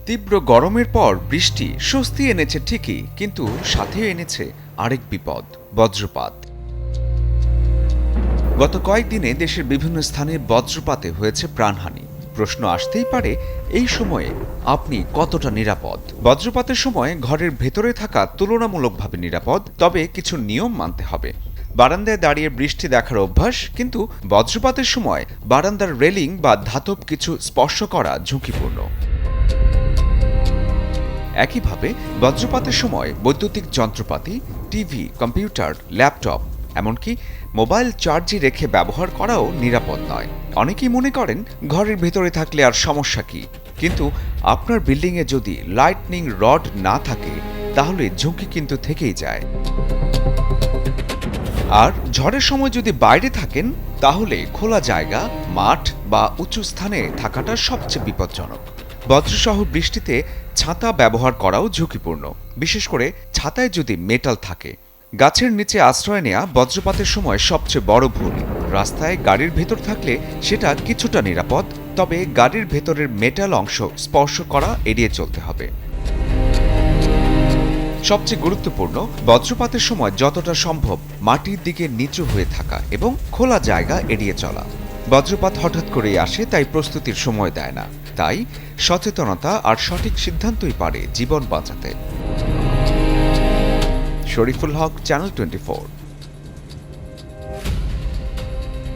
তীব্র গরমের পর বৃষ্টি স্বস্তি এনেছে ঠিকই, কিন্তু সাথে এনেছে আরেক বিপদ, বজ্রপাত। গত কয়েকদিনে দেশের বিভিন্ন স্থানে বজ্রপাতে হয়েছে প্রাণহানি। প্রশ্ন আসতেই পারে, এই সময়ে আপনি কতটা নিরাপদ? বজ্রপাতের সময় ঘরের ভেতরে থাকা তুলনামূলকভাবে নিরাপদ, তবে কিছু নিয়ম মানতে হবে। বারান্দায় দাঁড়িয়ে বৃষ্টি দেখার অভ্যাস, কিন্তু বজ্রপাতের সময় বারান্দার রেলিং বা ধাতব কিছু স্পর্শ করা ঝুঁকিপূর্ণ। একইভাবে বজ্রপাতের সময় বৈদ্যুতিক যন্ত্রপাতি, টিভি, কম্পিউটার, ল্যাপটপ, এমনকি মোবাইল চার্জে রেখে ব্যবহার করাও নিরাপদ নয়। অনেকেই মনে করেন ঘরের ভেতরে থাকলে আর সমস্যা কি, কিন্তু আপনার বিল্ডিংয়ে যদি লাইটনিং রড না থাকে তাহলে ঝুঁকি কিন্তু থেকেই যায়। আর ঝড়ের সময় যদি বাইরে থাকেন তাহলে খোলা জায়গা, মাঠ বা উঁচু স্থানে থাকাটা সবচেয়ে বিপজ্জনক। বজ্রসহ বৃষ্টিতে ছাতা ব্যবহার করাও ঝুঁকিপূর্ণ, বিশেষ করে ছাতায় যদি মেটাল থাকে। গাছের নিচে আশ্রয় নেওয়া বজ্রপাতের সময় সবচেয়ে বড় ভুল। রাস্তায় গাড়ির ভেতর থাকলে সেটা কিছুটা নিরাপদ, তবে গাড়ির ভেতরের মেটাল অংশ স্পর্শ করা এড়িয়ে চলতে হবে। সবচেয়ে গুরুত্বপূর্ণ, বজ্রপাতের সময় যতটা সম্ভব মাটির দিকে নিচু হয়ে থাকা এবং খোলা জায়গা এড়িয়ে চলা। বজ্রপাত হঠাৎ করেই আসে, তাই প্রস্তুতির সময় দেয় না। তাই সচেতনতা আর সঠিক সিদ্ধান্তই পারে জীবন বাঁচাতে। শরীফুল হক, চ্যানেল 24।